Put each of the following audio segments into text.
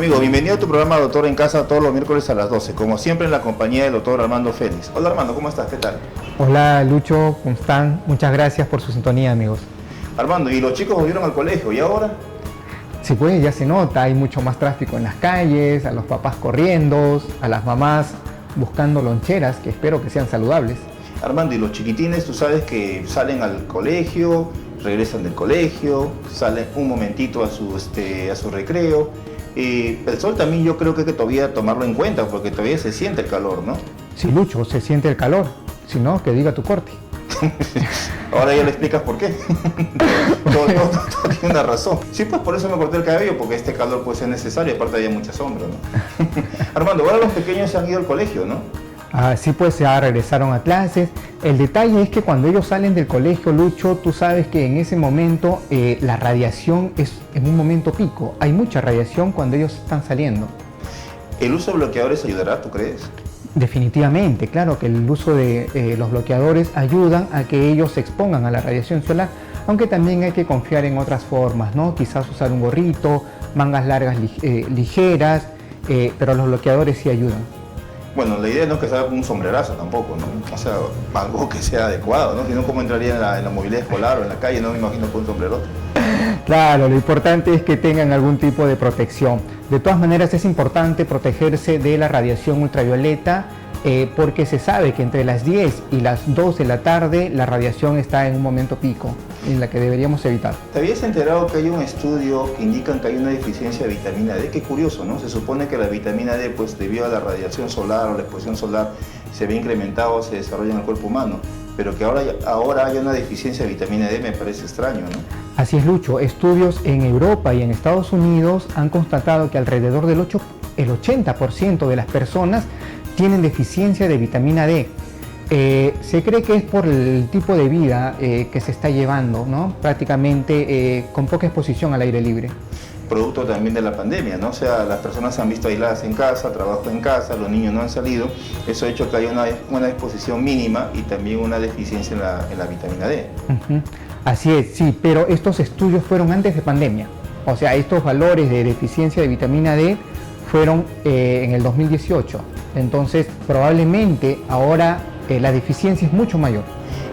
Amigo, bienvenido a tu programa Doctor en Casa todos los miércoles a las 12, como siempre en la compañía del doctor Armando Félix. Hola Armando, ¿cómo estás? ¿Qué tal? Hola Lucho, ¿cómo están? Muchas gracias por su sintonía, amigos. Armando, ¿y los chicos volvieron al colegio y ahora? Sí, pues ya se nota, hay mucho más tráfico en las calles, a los papás corriendo, a las mamás buscando loncheras que espero que sean saludables. Armando, ¿y los chiquitines, tú sabes que salen al colegio, regresan del colegio, salen un momentito a su recreo? El sol también yo creo que hay que todavía tomarlo en cuenta porque todavía se siente el calor, ¿no? Sí, Lucho, se siente el calor, si no, que diga tu corte. Ahora ya le explicas por qué. todo tiene una razón. Sí, pues por eso me corté el cabello, porque este calor puede ser necesario, aparte había mucha sombra, ¿no? Armando, ahora los pequeños se han ido al colegio, ¿no? Sí, pues ya regresaron a clases. El detalle es que cuando ellos salen del colegio, Lucho, tú sabes que en ese momento la radiación es en un momento pico. Hay mucha radiación cuando ellos están saliendo. ¿El uso de bloqueadores ayudará, tú crees? Definitivamente, claro que el uso de los bloqueadores ayudan a que ellos se expongan a la radiación solar, aunque también hay que confiar en otras formas, ¿no? Quizás usar un gorrito, mangas largas ligeras, pero los bloqueadores sí ayudan. Bueno, la idea no es que sea un sombrerazo tampoco, ¿no? O sea, algo que sea adecuado, ¿no? Si no, ¿cómo entraría en la movilidad escolar o en la calle? No me imagino con un sombrerote. Claro, lo importante es que tengan algún tipo de protección. De todas maneras, es importante protegerse de la radiación ultravioleta porque se sabe que entre las 10 y las 2 de la tarde la radiación está en un momento pico, en la que deberíamos evitar. ¿Te habías enterado que hay un estudio que indica que hay una deficiencia de vitamina D? Qué curioso, ¿no? Se supone que la vitamina D, pues debido a la radiación solar o la exposición solar, se ve incrementado, se desarrolla en el cuerpo humano, pero que ahora haya una deficiencia de vitamina D me parece extraño, ¿no? Así es, Lucho. Estudios en Europa y en Estados Unidos han constatado que alrededor del 80% de las personas tienen deficiencia de vitamina D. Se cree que es por el tipo de vida que se está llevando, ¿no? Prácticamente con poca exposición al aire libre. Producto también de la pandemia, ¿no? O sea, las personas se han visto aisladas en casa, trabajo en casa, los niños no han salido. Eso ha hecho que haya una exposición mínima y también una deficiencia en la vitamina D. Uh-huh. Así es, sí, pero estos estudios fueron antes de pandemia. O sea, estos valores de deficiencia de vitamina D fueron en el 2018. Entonces, probablemente ahora la deficiencia es mucho mayor.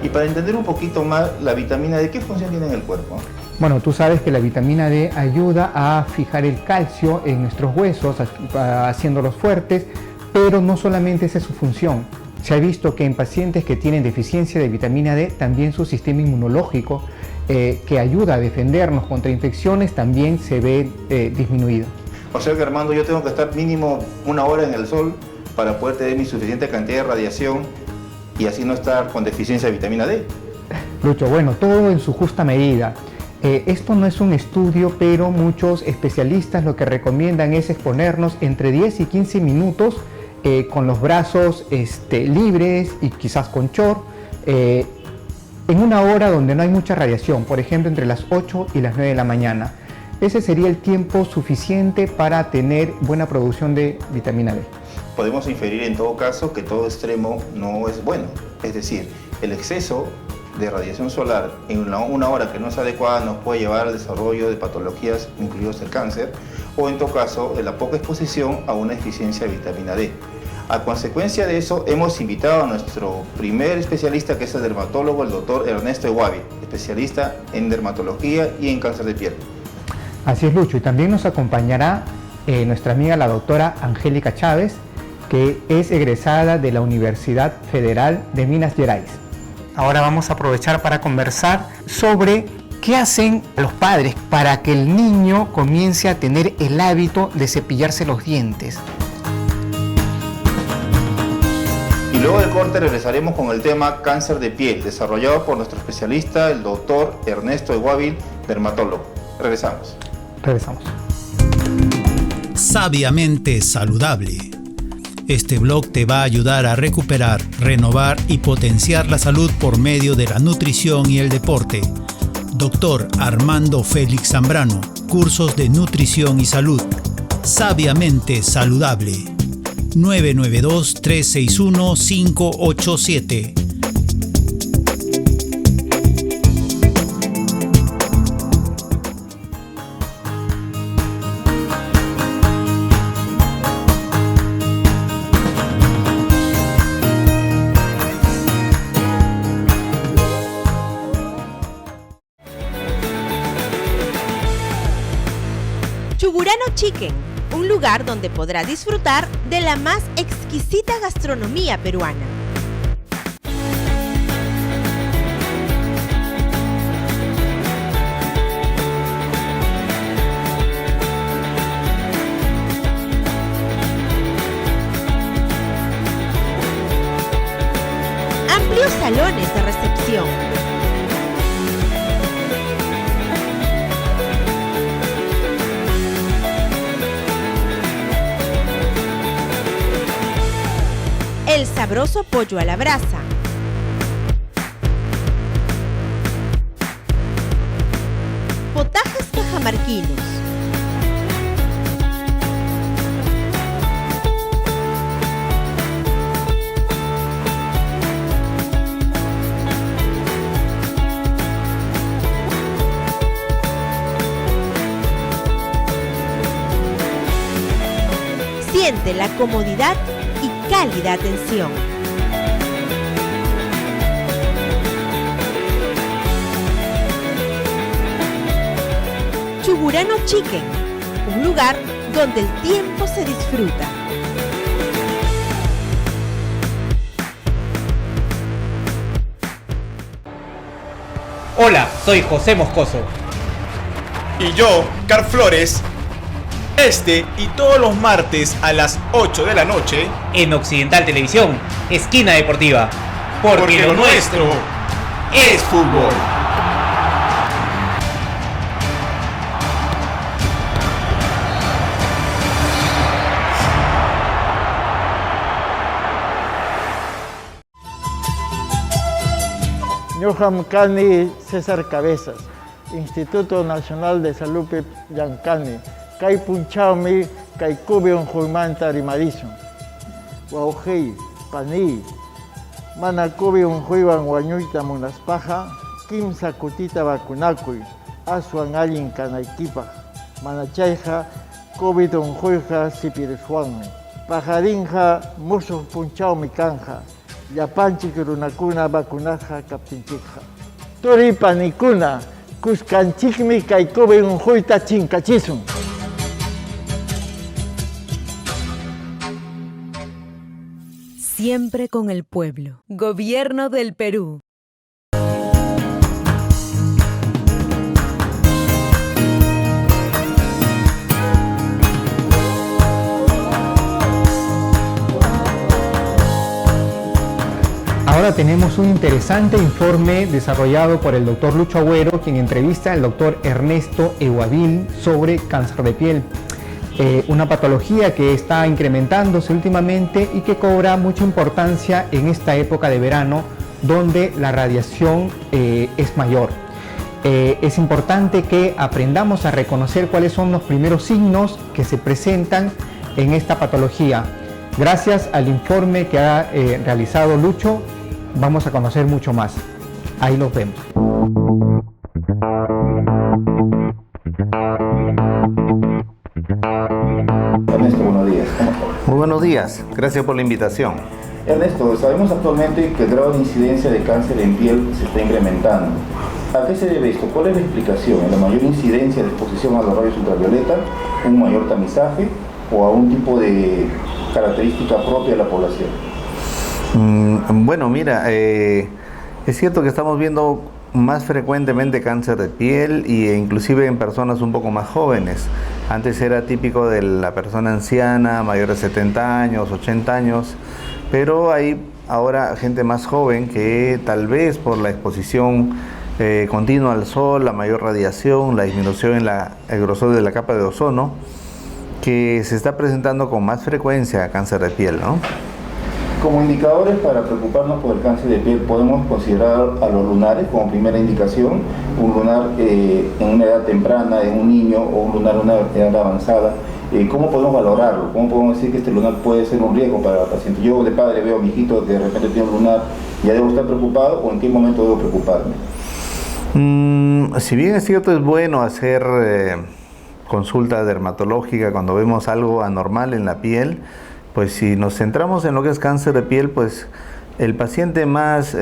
Y para entender un poquito más la vitamina D, ¿qué función tiene en el cuerpo? Bueno, tú sabes que la vitamina D ayuda a fijar el calcio en nuestros huesos, haciéndolos fuertes, pero no solamente esa es su función. Se ha visto que en pacientes que tienen deficiencia de vitamina D, también su sistema inmunológico, que ayuda a defendernos contra infecciones, también se ve disminuido. O sea que, Armando, yo tengo que estar mínimo 1 hora en el sol para poder tener mi suficiente cantidad de radiación y así no estar con deficiencia de vitamina D. Lucho, bueno, todo en su justa medida. Esto no es un estudio, pero muchos especialistas lo que recomiendan es exponernos entre 10 y 15 minutos con los brazos libres y quizás con short, en 1 hora donde no hay mucha radiación, por ejemplo entre las 8 y las 9 de la mañana. Ese sería el tiempo suficiente para tener buena producción de vitamina D. Podemos inferir en todo caso que todo extremo no es bueno, es decir, el exceso de radiación solar en 1 hora que no es adecuada nos puede llevar al desarrollo de patologías, incluidos el cáncer, o en todo caso la poca exposición a una deficiencia de vitamina D. A consecuencia de eso, hemos invitado a nuestro primer especialista, que es el dermatólogo, el doctor Ernesto Eguavi, especialista en dermatología y en cáncer de piel. Así es, Lucho, y también nos acompañará nuestra amiga la doctora Angélica Chávez, que es egresada de la Universidad Federal de Minas Gerais. Ahora vamos a aprovechar para conversar sobre qué hacen los padres para que el niño comience a tener el hábito de cepillarse los dientes. Y luego del corte regresaremos con el tema cáncer de piel, desarrollado por nuestro especialista, el doctor Ernesto Eguavi, dermatólogo. Regresamos. Sabiamente saludable. Este blog te va a ayudar a recuperar, renovar y potenciar la salud por medio de la nutrición y el deporte. Doctor Armando Félix Zambrano, cursos de nutrición y salud. Sabiamente saludable. 992-361-587. Chugurano Chicken, un lugar donde podrá disfrutar de la más exquisita gastronomía peruana. Amplios salones de recepción. El sabroso pollo a la brasa. Potajes cajamarquinos. Siente la comodidad y cálida atención. Chugurano Chicken, un lugar donde el tiempo se disfruta. Hola, soy José Moscoso. Y yo, Car Flores. Este y todos los martes a las 8 de la noche En Occidental Televisión, Esquina Deportiva. porque lo nuestro es fútbol. Ñuham Kani César Cabezas, Instituto Nacional de Salud Yancani, Kai Punchaumi, Kai Kubion Huimanta Rimadison, Wauhei, Pani, Mana Kubion Huiban Wañuita Munaspaja, Kim Sakutita Vacunacui, Asuan Alin Kanaikipa, Manachaija, Kubidon Huija Sipirishuanme, Pajarinja, Muso Punchaumi Kanja, Yapanchi Kurunakuna Vacunaja Kaptinchija. Turi Panikuna, Cuscanchikmi Kaikobe un Huita Chincachizum. Siempre con el pueblo. Gobierno del Perú. Ahora tenemos un interesante informe desarrollado por el doctor Lucho Agüero, quien entrevista al doctor Ernesto Eguavil sobre cáncer de piel. Una patología que está incrementándose últimamente y que cobra mucha importancia en esta época de verano, donde la radiación es mayor. Es importante que aprendamos a reconocer cuáles son los primeros signos que se presentan en esta patología. Gracias al informe que ha realizado Lucho, vamos a conocer mucho más. Ahí los vemos. Ernesto, buenos días. Muy buenos días, gracias por la invitación. Ernesto, sabemos actualmente que el grado de incidencia de cáncer en piel se está incrementando. ¿A qué se debe esto? ¿Cuál es la explicación? ¿A la mayor incidencia de exposición a los rayos ultravioleta, un mayor tamizaje o a un tipo de característica propia de la población? Bueno, mira, es cierto que estamos viendo más frecuentemente cáncer de piel e inclusive en personas un poco más jóvenes. Antes era típico de la persona anciana, mayor de 70 años, 80 años, pero hay ahora gente más joven que tal vez por la exposición continua al sol, la mayor radiación, la disminución en el grosor de la capa de ozono, que se está presentando con más frecuencia cáncer de piel, ¿no? Como indicadores para preocuparnos por el cáncer de piel, podemos considerar a los lunares como primera indicación, un lunar en una edad temprana, en un niño, o un lunar en una edad avanzada. ¿Cómo podemos valorarlo? ¿Cómo podemos decir que este lunar puede ser un riesgo para el paciente? Yo de padre veo a mi hijito que de repente tiene un lunar, ¿ya debo estar preocupado o en qué momento debo preocuparme? Si bien es cierto, es bueno hacer consulta dermatológica cuando vemos algo anormal en la piel, pues si nos centramos en lo que es cáncer de piel, pues el paciente más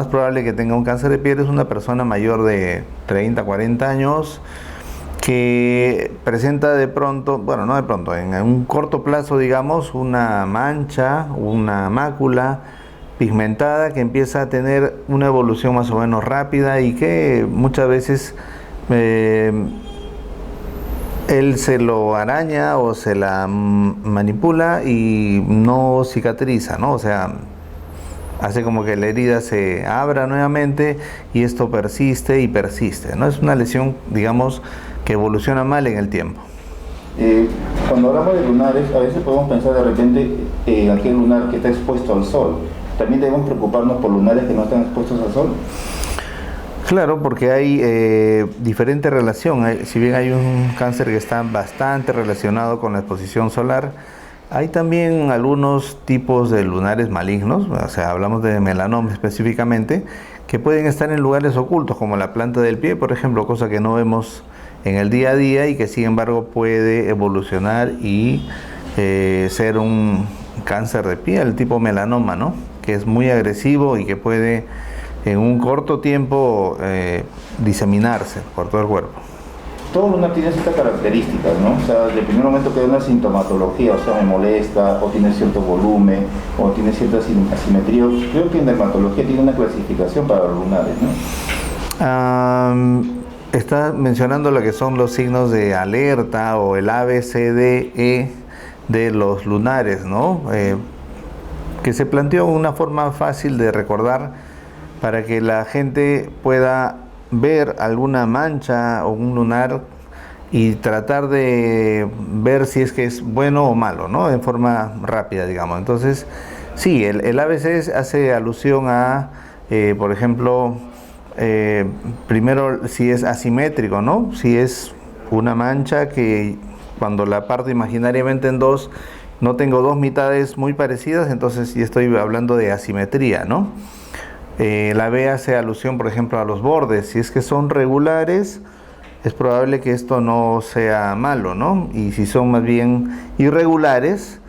probable que tenga un cáncer de piel es una persona mayor de 30, 40 años, que presenta de pronto, bueno, no de pronto, en un corto plazo, digamos, una mancha, una mácula pigmentada que empieza a tener una evolución más o menos rápida y que muchas veces él se lo araña o se la manipula y no cicatriza, ¿no? O sea, hace como que la herida se abra nuevamente y esto persiste y persiste, ¿no? Es una lesión, digamos, que evoluciona mal en el tiempo. Cuando hablamos de lunares, a veces podemos pensar de repente en aquel lunar que está expuesto al sol. ¿También debemos preocuparnos por lunares que no están expuestos al sol? Claro, porque hay diferente relación. Si bien hay un cáncer que está bastante relacionado con la exposición solar, hay también algunos tipos de lunares malignos, o sea, hablamos de melanoma específicamente, que pueden estar en lugares ocultos, como la planta del pie, por ejemplo, cosa que no vemos en el día a día y que sin embargo puede evolucionar y ser un cáncer de piel tipo melanoma, ¿no? Que es muy agresivo y que puede en un corto tiempo diseminarse por todo el cuerpo. Todo lunar tiene ciertas características, ¿no? O sea, desde el primer momento que hay una sintomatología, o sea, me molesta, o tiene cierto volumen, o tiene cierta asimetría. Creo que en dermatología tiene una clasificación para los lunares, ¿no? Está mencionando lo que son los signos de alerta o el ABCDE de los lunares, ¿no? Que se planteó una forma fácil de recordar para que la gente pueda ver alguna mancha o un lunar y tratar de ver si es que es bueno o malo, ¿no? En forma rápida, digamos. Entonces, sí, el ABC hace alusión a, por ejemplo, primero si es asimétrico, ¿no? Si es una mancha que cuando la parto imaginariamente en dos, no tengo dos mitades muy parecidas, entonces ya estoy hablando de asimetría, ¿no? La B hace alusión, por ejemplo, a los bordes. Si es que son regulares, es probable que esto no sea malo, ¿no? Y si son más bien irregulares,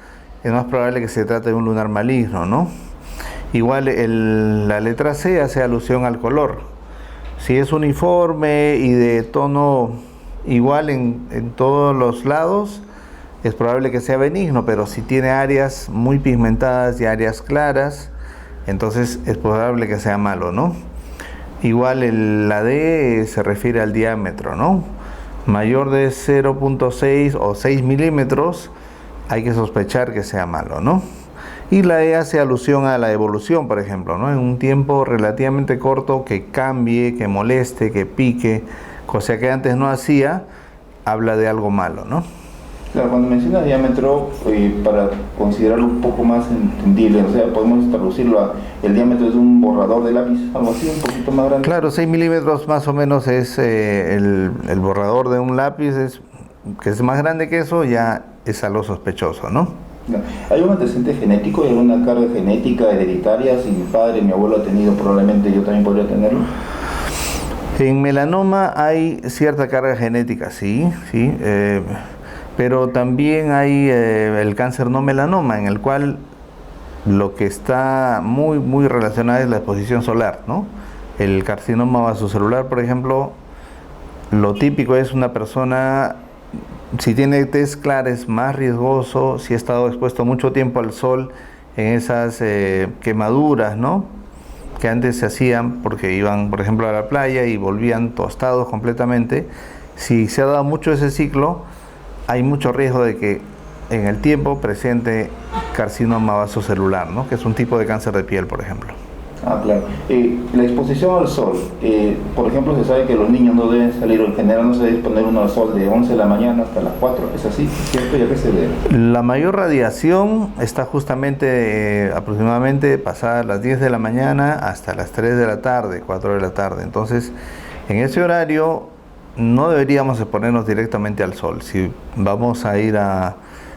es más probable que se trate de un lunar maligno, ¿no? Igual la letra C hace alusión al color. Si es uniforme y de tono igual en todos los lados, es probable que sea benigno, pero si tiene áreas muy pigmentadas y áreas claras, entonces es probable que sea malo, ¿no? Igual la D se refiere al diámetro, ¿no? Mayor de 0.6 o 6 milímetros, hay que sospechar que sea malo, ¿no? Y la E hace alusión a la evolución, por ejemplo, ¿no? En un tiempo relativamente corto que cambie, que moleste, que pique, cosa que antes no hacía, habla de algo malo, ¿no? Claro, cuando mencionas diámetro, para considerarlo un poco más entendible, o sea, podemos traducirlo a el diámetro de un borrador de lápiz, algo así, un poquito más grande. Claro, 6 milímetros más o menos es el borrador de un lápiz, que es más grande que eso, ya es algo sospechoso, ¿no? ¿Hay un antecedente genético? ¿Hay alguna carga genética hereditaria? Si mi padre, mi abuelo ha tenido, probablemente yo también podría tenerlo. En melanoma hay cierta carga genética, sí, pero también hay el cáncer no melanoma, en el cual lo que está muy relacionado es la exposición solar, ¿no? El carcinoma vasocelular, por ejemplo, lo típico es una persona, si tiene tez clara es más riesgoso, si ha estado expuesto mucho tiempo al sol en esas quemaduras, ¿no? Que antes se hacían porque iban, por ejemplo, a la playa y volvían tostados completamente. Si se ha dado mucho ese ciclo, hay mucho riesgo de que en el tiempo presente carcinoma vasocelular, ¿no? Que es un tipo de cáncer de piel, por ejemplo. Ah, claro. La exposición al sol, por ejemplo, se sabe que los niños no deben salir, o en general no se debe exponer uno al sol de 11 de la mañana hasta las 4, ¿es así? ¿Cierto? ¿Ya qué se debe? La mayor radiación está justamente aproximadamente pasadas las 10 de la mañana hasta las 3 de la tarde, 4 de la tarde. Entonces, en ese horario no deberíamos exponernos directamente al sol. Si vamos a ir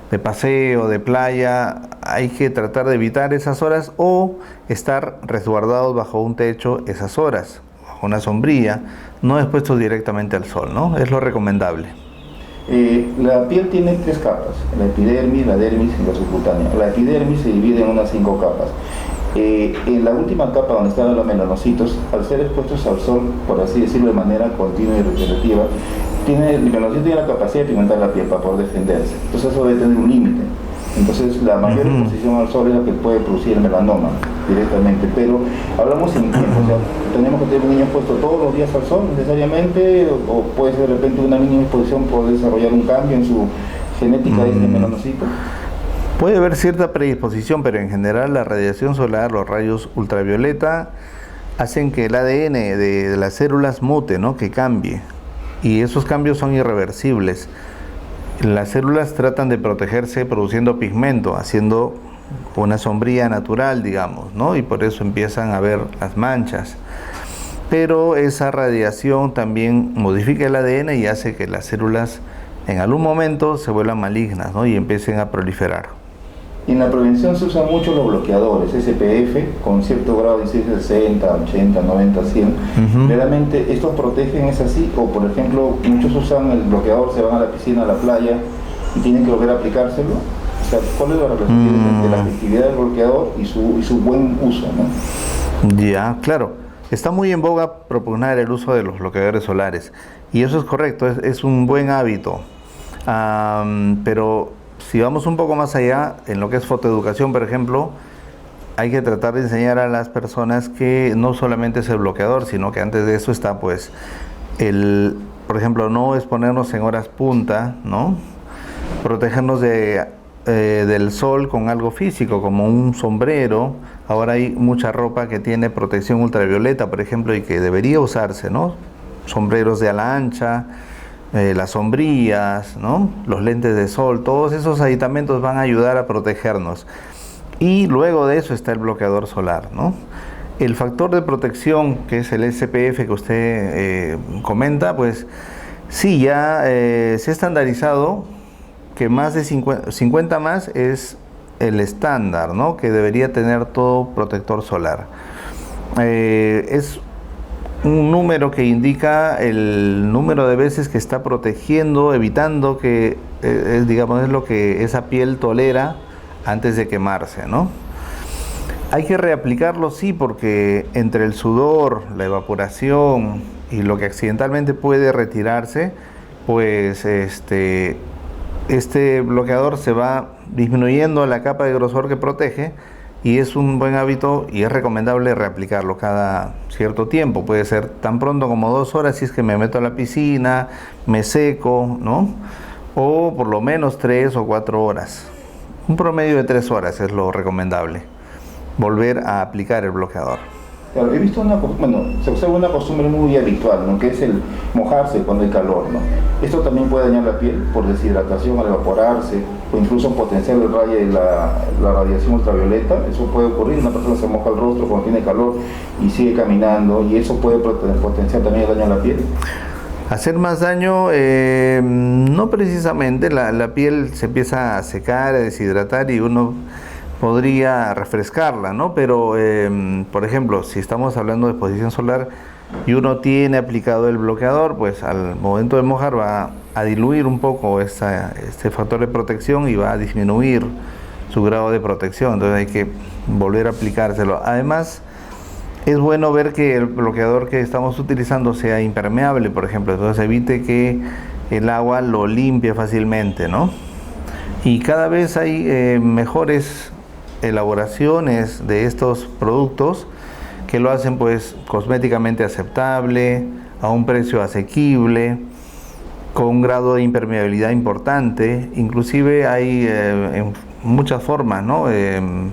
de paseo, de playa, hay que tratar de evitar esas horas o estar resguardados bajo un techo esas horas, bajo una sombrilla, no expuestos directamente al sol, ¿no? Es lo recomendable. La piel tiene 3 capas, la epidermis, la dermis y la subcutánea. La epidermis se divide en unas 5 capas. En la última capa donde están los melanocitos, al ser expuestos al sol, por así decirlo, de manera continua y repetitiva, el melanocito tiene la capacidad de pigmentar la piel para poder defenderse. Entonces eso debe tener un límite. Entonces la mayor exposición al sol es la que puede producir el melanoma directamente, pero hablamos sin tiempo, o sea, tenemos que tener un niño expuesto todos los días al sol necesariamente, o puede ser de repente una mínima exposición poder desarrollar un cambio en su genética de este melanocito. Puede haber cierta predisposición, pero en general la radiación solar, los rayos ultravioleta, hacen que el ADN de las células mute, ¿no? Que cambie, y esos cambios son irreversibles. Las células tratan de protegerse produciendo pigmento, haciendo una sombría natural, digamos, ¿no? Y por eso empiezan a ver las manchas. Pero esa radiación también modifica el ADN y hace que las células en algún momento se vuelvan malignas, ¿no? Y empiecen a proliferar. Y en la prevención se usan mucho los bloqueadores, SPF, con cierto grado de incidencia 60, 80, 90, 100. ¿Realmente estos protegen, es así? O por ejemplo, muchos usan el bloqueador, se van a la piscina, a la playa y tienen que volver a aplicárselo. O sea, ¿cuál es la relación entre la efectividad del bloqueador y su buen uso, ¿no? Ya, claro. Está muy en boga propugnar el uso de los bloqueadores solares. Y eso es correcto, es un buen hábito. Pero si vamos un poco más allá, en lo que es fotoeducación, por ejemplo, hay que tratar de enseñar a las personas que no solamente es el bloqueador, sino que antes de eso está, pues, por ejemplo, no exponernos en horas punta, ¿no? Protegernos del sol con algo físico, como un sombrero. Ahora hay mucha ropa que tiene protección ultravioleta, por ejemplo, y que debería usarse, ¿no? Sombreros de ala ancha, las sombrillas, ¿no? Los lentes de sol, todos esos aditamentos van a ayudar a protegernos. Y luego de eso está el bloqueador solar, ¿no? El factor de protección, que es el SPF que usted comenta, pues sí, ya se ha estandarizado que más de 50 más es el estándar, ¿no? Que debería tener todo protector solar. Es un número que indica el número de veces que está protegiendo, evitando que, digamos, es lo que esa piel tolera antes de quemarse, ¿no? Hay que reaplicarlo, sí, porque entre el sudor, la evaporación y lo que accidentalmente puede retirarse, pues este bloqueador se va disminuyendo la capa de grosor que protege. Y es un buen hábito y es recomendable reaplicarlo cada cierto tiempo. Puede ser tan pronto como 2 horas si es que me meto a la piscina, me seco, ¿no? O por lo menos 3 o 4 horas. Un promedio de 3 horas es lo recomendable. Volver a aplicar el bloqueador. Claro, he visto se observa una costumbre muy habitual, ¿no? Que es el mojarse cuando hay calor, ¿no? Esto también puede dañar la piel por deshidratación al evaporarse, o incluso potenciar el rayo de la radiación ultravioleta. Eso puede ocurrir, una persona se moja el rostro cuando tiene calor y sigue caminando, y eso puede potenciar también el daño a la piel. Hacer más daño, no precisamente, la piel se empieza a secar, a deshidratar y uno podría refrescarla, ¿no? Pero, por ejemplo, si estamos hablando de exposición solar y uno tiene aplicado el bloqueador, pues al momento de mojar va a diluir un poco este factor de protección y va a disminuir su grado de protección. Entonces hay que volver a aplicárselo. Además, es bueno ver que el bloqueador que estamos utilizando sea impermeable, por ejemplo. Entonces evite que el agua lo limpie fácilmente, ¿no? Y cada vez hay mejores elaboraciones de estos productos que lo hacen pues cosméticamente aceptable, a un precio asequible, con un grado de impermeabilidad importante. Inclusive hay en muchas formas, ¿no? En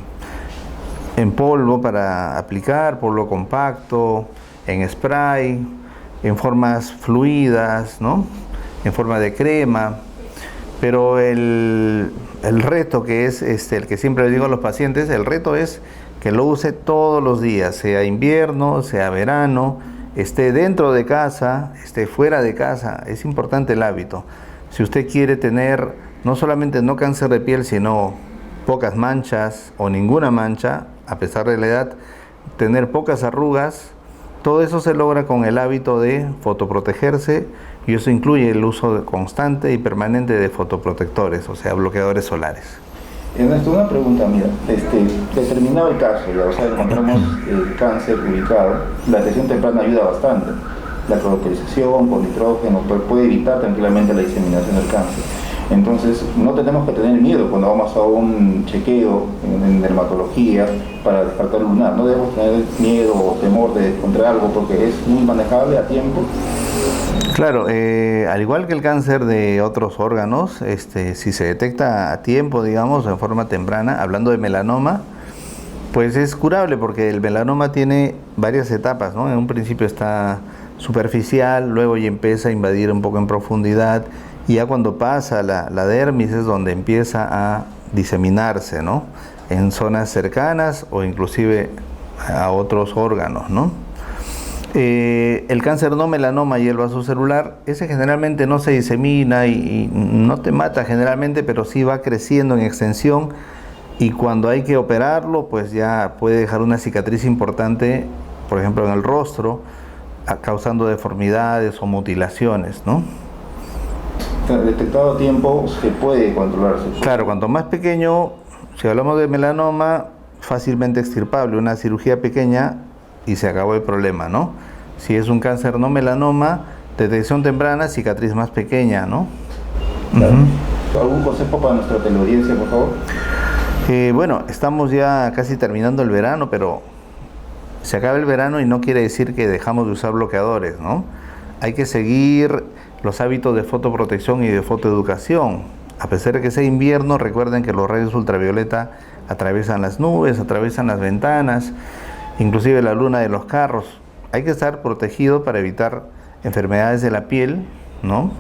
polvo para aplicar, polvo compacto, en spray, en formas fluidas, ¿no? En forma de crema. Pero el reto que es el que siempre le digo a los pacientes, el reto es que lo use todos los días, sea invierno, sea verano, esté dentro de casa, esté fuera de casa. Es importante el hábito. Si usted quiere tener no solamente no cáncer de piel, sino pocas manchas o ninguna mancha, a pesar de la edad, tener pocas arrugas, todo eso se logra con el hábito de fotoprotegerse, y eso incluye el uso constante y permanente de fotoprotectores, o sea, bloqueadores solares. Ernesto, una pregunta, mira, determinado el caso, ya, o sea, encontramos el cáncer ubicado, la detección temprana ayuda bastante, la cauterización con nitrógeno puede evitar tranquilamente la diseminación del cáncer. Entonces, no tenemos que tener miedo cuando vamos a un chequeo en dermatología para descartar lunar. No debemos tener miedo o temor de encontrar algo porque es muy manejable a tiempo. Claro, al igual que el cáncer de otros órganos, si se detecta a tiempo, digamos, en forma temprana, hablando de melanoma, pues es curable porque el melanoma tiene varias etapas, ¿no? En un principio está superficial, luego ya empieza a invadir un poco en profundidad, y ya cuando pasa la dermis es donde empieza a diseminarse, ¿no? En zonas cercanas o inclusive a otros órganos, ¿no? El cáncer no melanoma y el vasocelular, ese generalmente no se disemina y no te mata generalmente, pero sí va creciendo en extensión, y cuando hay que operarlo, pues ya puede dejar una cicatriz importante, por ejemplo en el rostro, causando deformidades o mutilaciones, ¿no? Detectado a tiempo se puede controlar. Claro, cuanto más pequeño, si hablamos de melanoma, fácilmente extirpable, una cirugía pequeña y se acabó el problema, ¿no? Si es un cáncer no melanoma, detección temprana, cicatriz más pequeña, ¿no? Claro. ¿Algún consejo para nuestra teleaudiencia, por favor? Bueno, estamos ya casi terminando el verano, pero se acaba el verano y no quiere decir que dejamos de usar bloqueadores, ¿no? Hay que seguir los hábitos de fotoprotección y de fotoeducación. A pesar de que sea invierno, recuerden que los rayos ultravioleta atraviesan las nubes, atraviesan las ventanas, inclusive la luna de los carros. Hay que estar protegido para evitar enfermedades de la piel, ¿no?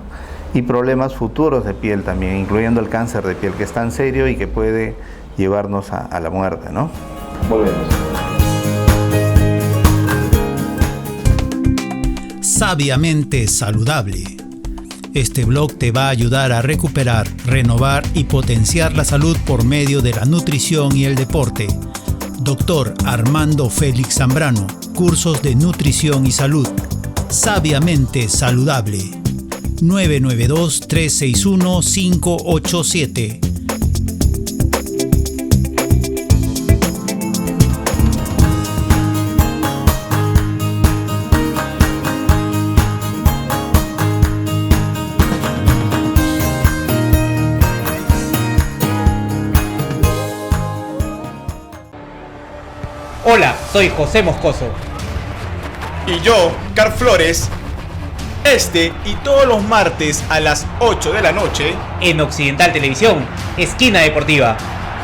Y problemas futuros de piel también, incluyendo el cáncer de piel, que es tan serio y que puede llevarnos a la muerte, ¿no? Volvemos. Sabiamente saludable. Este blog te va a ayudar a recuperar, renovar y potenciar la salud por medio de la nutrición y el deporte. Dr. Armando Félix Zambrano, cursos de nutrición y salud. Sabiamente saludable. 992-361-587. Hola, soy José Moscoso. Y yo, Carl Flores, y todos los martes a las 8 de la noche En Occidental Televisión, Esquina Deportiva.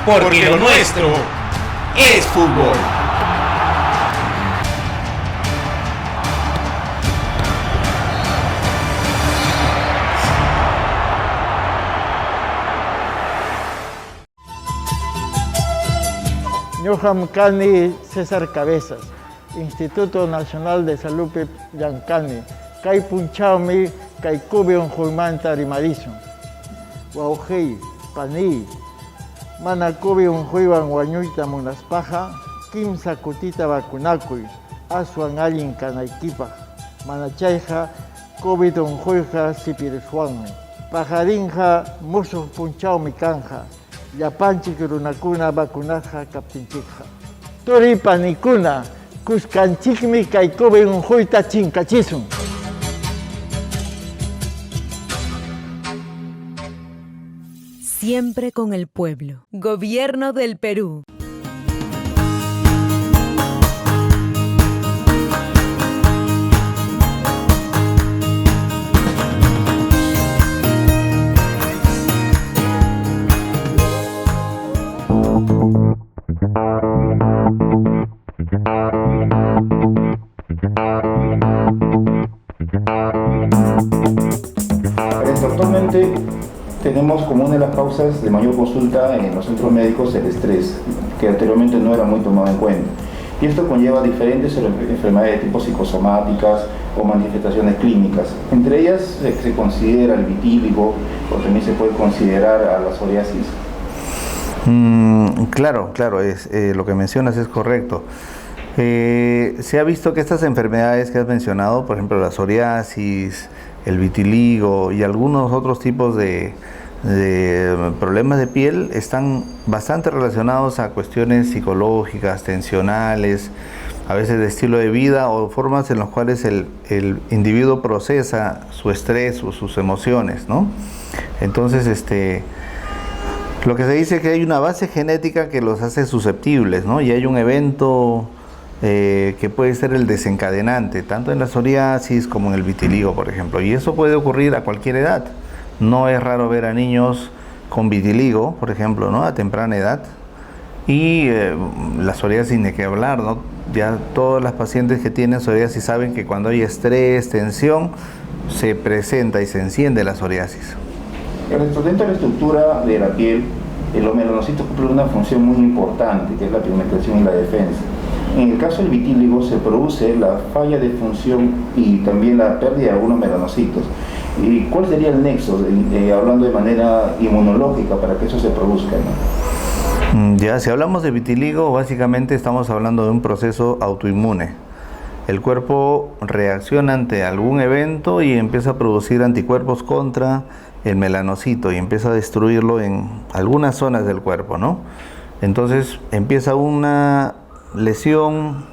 Porque lo nuestro es fútbol. Ñuqam kani César Cabezas, Instituto Nacional de Salud Llankani. Kay punchawmi kay kubi unquymanta rimarishun. Wawqiy, pani, mana kubi unquywan wañuyta munaspaqa, kimsa kutita vakunakuy, aswan allin kanaykipaq. Mana chayqa COVID unquyqa sipiriswanmi. Pajarinqa musuq punchawmi kanja. Llapanchik runakuna vacunasqa kaptinchikqa. Turi panikuna, kuskanchikmi kay COVID unquyta chinkachisun. Siempre con el pueblo. Gobierno del Perú. Actualmente tenemos como una de las causas de mayor consulta en los centros médicos el estrés, que anteriormente no era muy tomado en cuenta. Y esto conlleva diferentes enfermedades de tipo psicosomáticas o manifestaciones clínicas. Entre ellas se considera el vitíligo o también se puede considerar a la psoriasis. Claro, lo que mencionas es correcto. Se ha visto que estas enfermedades que has mencionado, por ejemplo la psoriasis, el vitiligo y algunos otros tipos de problemas de piel están bastante relacionados a cuestiones psicológicas, tensionales, a veces de estilo de vida o formas en las cuales el individuo procesa su estrés o sus emociones, ¿no? Entonces, lo que se dice es que hay una base genética que los hace susceptibles, ¿no? Y hay un evento que puede ser el desencadenante, tanto en la psoriasis como en el vitiligo, por ejemplo. Y eso puede ocurrir a cualquier edad. No es raro ver a niños con vitiligo, por ejemplo, ¿no? A temprana edad. Y la psoriasis ni que hablar, ¿no? Ya todas las pacientes que tienen psoriasis saben que cuando hay estrés, tensión, se presenta y se enciende la psoriasis. Dentro de la estructura de la piel, los melanocitos cumplen una función muy importante, que es la pigmentación y la defensa. En el caso del vitíligo se produce la falla de función y también la pérdida de algunos melanocitos. ¿Y cuál sería el nexo, hablando de manera inmunológica, para que eso se produzca, ¿no? Ya, si hablamos de vitiligo, básicamente estamos hablando de un proceso autoinmune. El cuerpo reacciona ante algún evento y empieza a producir anticuerpos contra el melanocito y empieza a destruirlo en algunas zonas del cuerpo, ¿no? Entonces empieza una lesión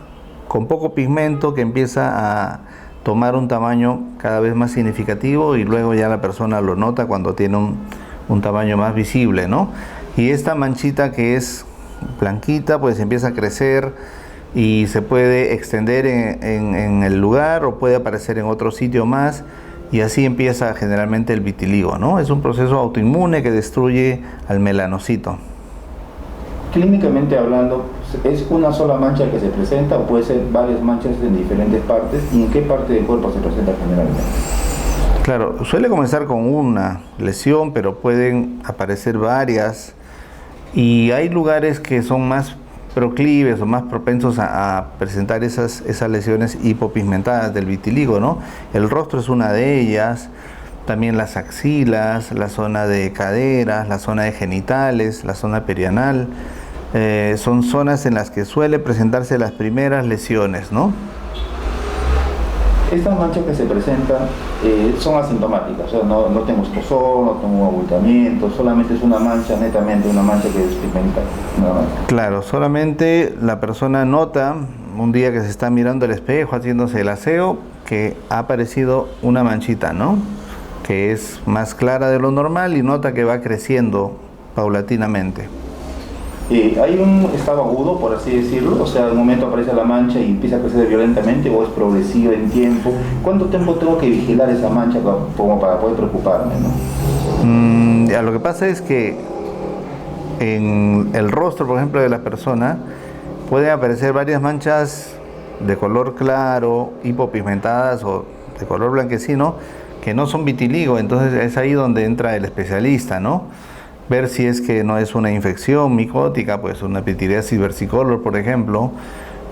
con poco pigmento que empieza a tomar un tamaño cada vez más significativo y luego ya la persona lo nota cuando tiene un tamaño más visible, ¿no? Y esta manchita que es blanquita pues empieza a crecer y se puede extender en el lugar o puede aparecer en otro sitio más y así empieza generalmente el vitiligo, ¿no? Es un proceso autoinmune que destruye al melanocito. Clínicamente hablando, ¿es una sola mancha que se presenta o puede ser varias manchas en diferentes partes? ¿Y en qué parte del cuerpo se presenta generalmente? Claro, suele comenzar con una lesión, pero pueden aparecer varias y hay lugares que son más proclives o más propensos a presentar esas lesiones hipopigmentadas del vitiligo, ¿no? El rostro es una de ellas, también las axilas, la zona de caderas, la zona de genitales, la zona perianal, son zonas en las que suele presentarse las primeras lesiones, ¿no? Estas manchas que se presentan son asintomáticas, o sea, no tengo escozor, no tengo abultamiento, solamente es una mancha, netamente una mancha que despigmenta. Claro, solamente la persona nota un día que se está mirando el espejo, haciéndose el aseo, que ha aparecido una manchita, ¿no? Que es más clara de lo normal y nota que va creciendo paulatinamente. ¿Hay un estado agudo, por así decirlo? O sea, de un momento aparece la mancha y empieza a crecer violentamente, o es progresivo en tiempo. ¿Cuánto tiempo tengo que vigilar esa mancha como para poder preocuparme, ¿no? Lo que pasa es que en el rostro, por ejemplo, de la persona, pueden aparecer varias manchas de color claro, hipopigmentadas o de color blanquecino, que no son vitiligo. Entonces es ahí donde entra el especialista, ¿no? Ver si es que no es una infección micótica, pues una pitiriasis versicolor, por ejemplo.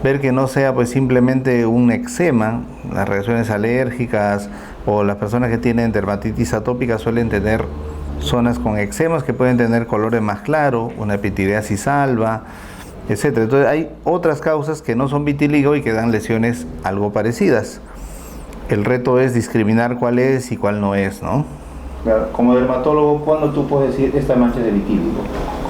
Ver que no sea pues simplemente un eczema, las reacciones alérgicas o las personas que tienen dermatitis atópica suelen tener zonas con eczemas que pueden tener colores más claros, una pitiriasis alba, etc. Entonces hay otras causas que no son vitiligo y que dan lesiones algo parecidas. El reto es discriminar cuál es y cuál no es, ¿no? Claro, como dermatólogo, ¿cuándo tú puedes decir esta mancha es de vitiligo?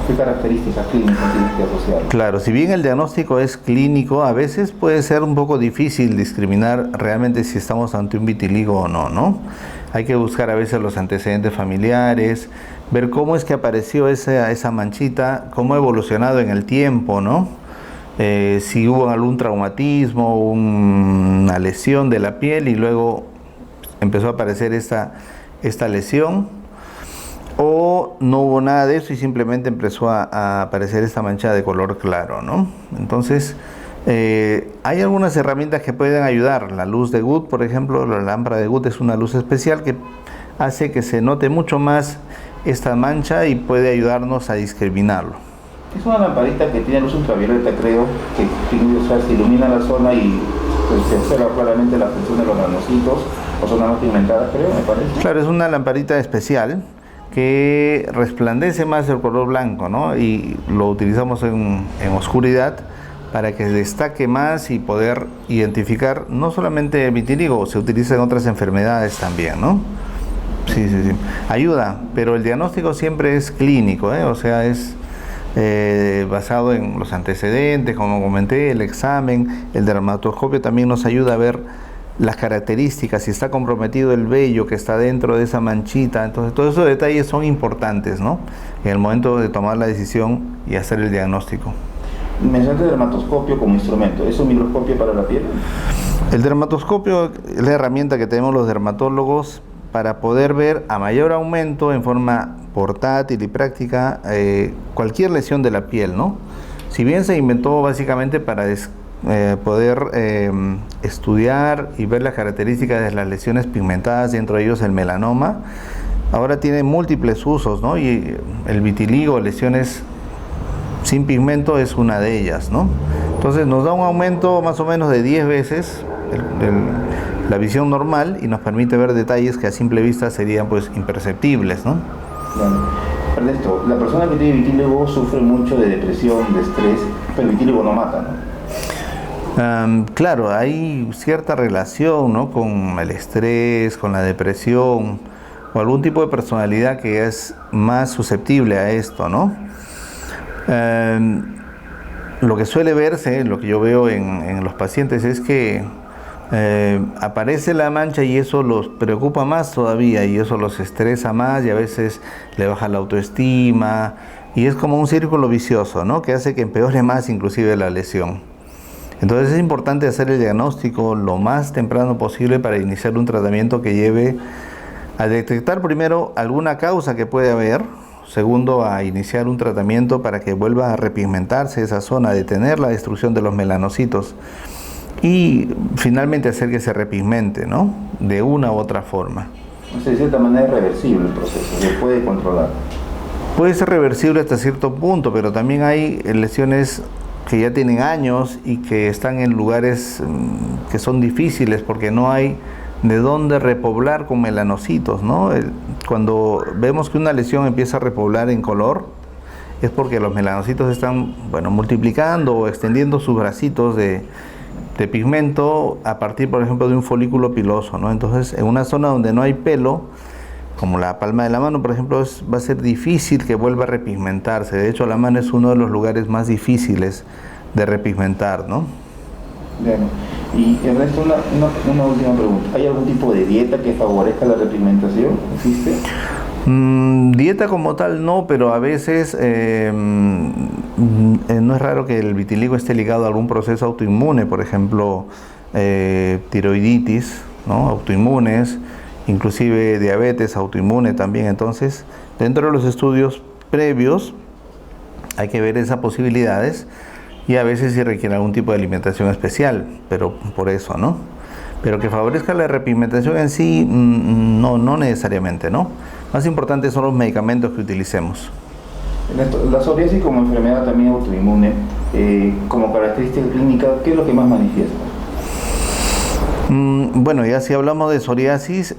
¿Qué características clínicas tienes que asociar? Claro, si bien el diagnóstico es clínico, a veces puede ser un poco difícil discriminar realmente si estamos ante un vitiligo o no, ¿no? Hay que buscar a veces los antecedentes familiares, ver cómo es que apareció esa manchita, cómo ha evolucionado en el tiempo, ¿no? Si hubo algún traumatismo, una lesión de la piel y luego empezó a aparecer esta lesión, o no hubo nada de eso y simplemente empezó a aparecer esta mancha de color claro, ¿no? Entonces, hay algunas herramientas que pueden ayudar. La luz de Guth, por ejemplo, la lámpara de Guth es una luz especial que hace que se note mucho más esta mancha y puede ayudarnos a discriminarlo. Es una lamparita que tiene luz ultravioleta, creo, que se ilumina la zona y pues, se observa claramente la función de los granocitos o zonas más pigmentadas, creo, me parece. Claro, es una lamparita especial que resplandece más el color blanco, ¿no? Y lo utilizamos en oscuridad para que destaque más y poder identificar no solamente vitiligo, se utiliza en otras enfermedades también, ¿no? Sí. Ayuda, pero el diagnóstico siempre es clínico, ¿eh? O sea, es basado en los antecedentes, como comenté, el examen. El dermatoscopio también nos ayuda a ver las características, si está comprometido el vello que está dentro de esa manchita. Entonces todos esos detalles son importantes, ¿no?, en el momento de tomar la decisión y hacer el diagnóstico. Mencionaste el dermatoscopio como instrumento. ¿Es un microscopio para la piel? El dermatoscopio es la herramienta que tenemos los dermatólogos para poder ver a mayor aumento, en forma portátil y práctica, cualquier lesión de la piel, ¿no? Si bien se inventó básicamente para poder estudiar y ver las características de las lesiones pigmentadas, dentro de ellos el melanoma, ahora tiene múltiples usos, ¿no? Y el vitiligo, lesiones sin pigmento, es una de ellas, ¿no? Entonces nos da un aumento más o menos de 10 veces la visión normal, y nos permite ver detalles que a simple vista serían pues imperceptibles, ¿no? Bueno, Ernesto, la persona que tiene vitiligo sufre mucho de depresión, de estrés, pero el vitiligo no mata, ¿no? Claro, hay cierta relación, ¿no?, con el estrés, con la depresión, o algún tipo de personalidad que es más susceptible a esto, ¿no? Lo que suele verse, lo que yo veo en los pacientes, es que aparece la mancha y eso los preocupa más todavía, y eso los estresa más, y a veces le baja la autoestima, y es como un círculo vicioso, ¿no?, que hace que empeore más inclusive la lesión. Entonces es importante hacer el diagnóstico lo más temprano posible para iniciar un tratamiento que lleve a detectar primero alguna causa que puede haber, segundo, a iniciar un tratamiento para que vuelva a repigmentarse esa zona, detener la destrucción de los melanocitos, y finalmente hacer que se repigmente, ¿no?, de una u otra forma. O sea, de cierta manera es reversible el proceso, se puede controlar. Puede ser reversible hasta cierto punto, pero también hay lesiones que ya tienen años y que están en lugares que son difíciles porque no hay de dónde repoblar con melanocitos, ¿no? Cuando vemos que una lesión empieza a repoblar en color, es porque los melanocitos están, bueno, multiplicando o extendiendo sus bracitos de pigmento a partir, por ejemplo, de un folículo piloso, ¿no? Entonces, en una zona donde no hay pelo, como la palma de la mano, por ejemplo, va a ser difícil que vuelva a repigmentarse. De hecho, la mano es uno de los lugares más difíciles de repigmentar, ¿no? Bien. Y Ernesto, una última pregunta. ¿Hay algún tipo de dieta que favorezca la repigmentación? ¿Existe? Dieta como tal no, pero a veces no es raro que el vitiligo esté ligado a algún proceso autoinmune, por ejemplo, tiroiditis, ¿no?, autoinmunes, inclusive diabetes autoinmune también. Entonces, dentro de los estudios previos hay que ver esas posibilidades, y a veces sí requiere algún tipo de alimentación especial, pero por eso, ¿no? Pero que favorezca la repigmentación en sí, no necesariamente, ¿no? Más importante son los medicamentos que utilicemos. La psoriasis como enfermedad también autoinmune, como característica clínica, ¿qué es lo que más manifiesta? Bueno, ya si hablamos de psoriasis,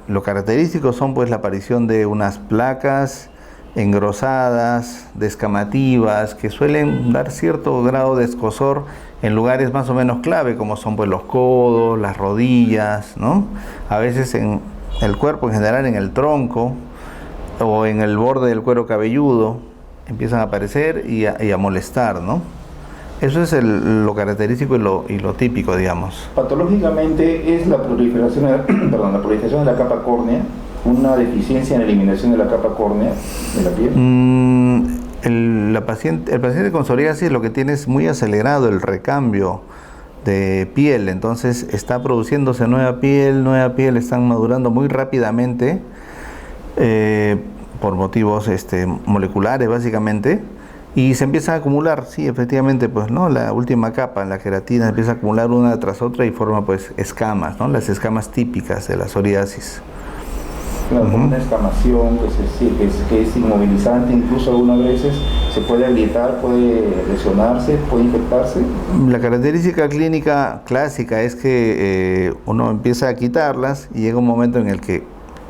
lo característico son pues la aparición de unas placas engrosadas, descamativas, que suelen dar cierto grado de escozor en lugares más o menos clave, como son pues los codos, las rodillas, ¿no? A veces en el cuerpo en general, en el tronco o en el borde del cuero cabelludo, empiezan a aparecer y a molestar, ¿no? Eso es lo característico y lo típico, digamos. Patológicamente es la proliferación de la capa córnea, una deficiencia en la eliminación de la capa córnea de la piel. El paciente con psoriasis lo que tiene es muy acelerado el recambio de piel, entonces está produciéndose nueva piel, están madurando muy rápidamente por motivos moleculares básicamente, y se empieza a acumular, sí, efectivamente, pues, ¿no?, la última capa, la queratina, empieza a acumular una tras otra y forma pues escamas, ¿no?, las escamas típicas de la psoriasis. Claro, como una escamación que es inmovilizante, incluso algunas veces se puede agrietar, puede lesionarse, puede infectarse. La característica clínica clásica es que uno empieza a quitarlas y llega un momento en el que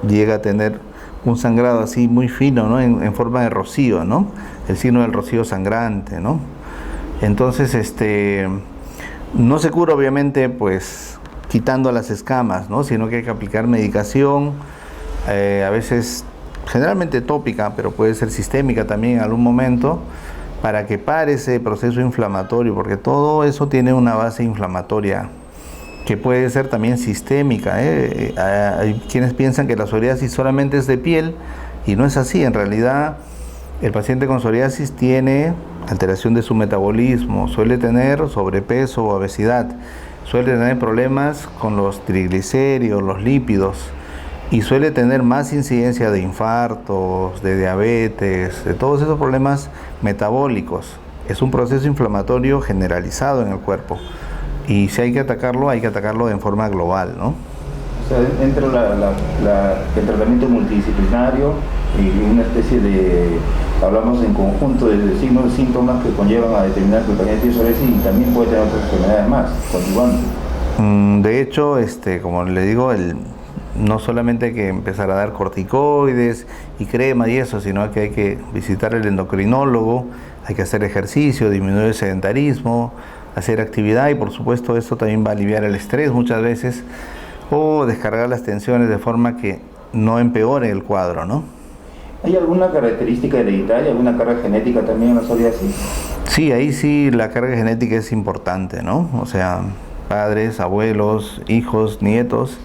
llega a tener un sangrado así muy fino, ¿no?, en forma de rocío, ¿no?, el signo del rocío sangrante, ¿no? Entonces, no se cura obviamente pues quitando las escamas, ¿no?, sino que hay que aplicar medicación. A veces generalmente tópica, pero puede ser sistémica también en algún momento, para que pare ese proceso inflamatorio, porque todo eso tiene una base inflamatoria que puede ser también sistémica. Hay quienes piensan que la psoriasis solamente es de piel y no es así. En realidad, el paciente con psoriasis tiene alteración de su metabolismo, suele tener sobrepeso o obesidad, suele tener problemas con los triglicéridos, los lípidos, y suele tener más incidencia de infartos, de diabetes, de todos esos problemas metabólicos. Es un proceso inflamatorio generalizado en el cuerpo, y si hay que atacarlo en forma global, ¿no? O sea, entra el tratamiento multidisciplinario y una especie de, hablamos en conjunto de signos y síntomas que conllevan a determinar que el paciente tiene psoriasis y también puede tener otras enfermedades más, conllevantes. De hecho, como le digo, no solamente hay que empezar a dar corticoides y crema y eso, sino que hay que visitar el endocrinólogo, hay que hacer ejercicio, disminuir el sedentarismo, hacer actividad, y por supuesto esto también va a aliviar el estrés muchas veces, o descargar las tensiones de forma que no empeore el cuadro, ¿no? ¿Hay alguna característica hereditaria, alguna carga genética también en la psoriasis? Sí, ahí sí la carga genética es importante, ¿no? O sea, padres, abuelos, hijos, nietos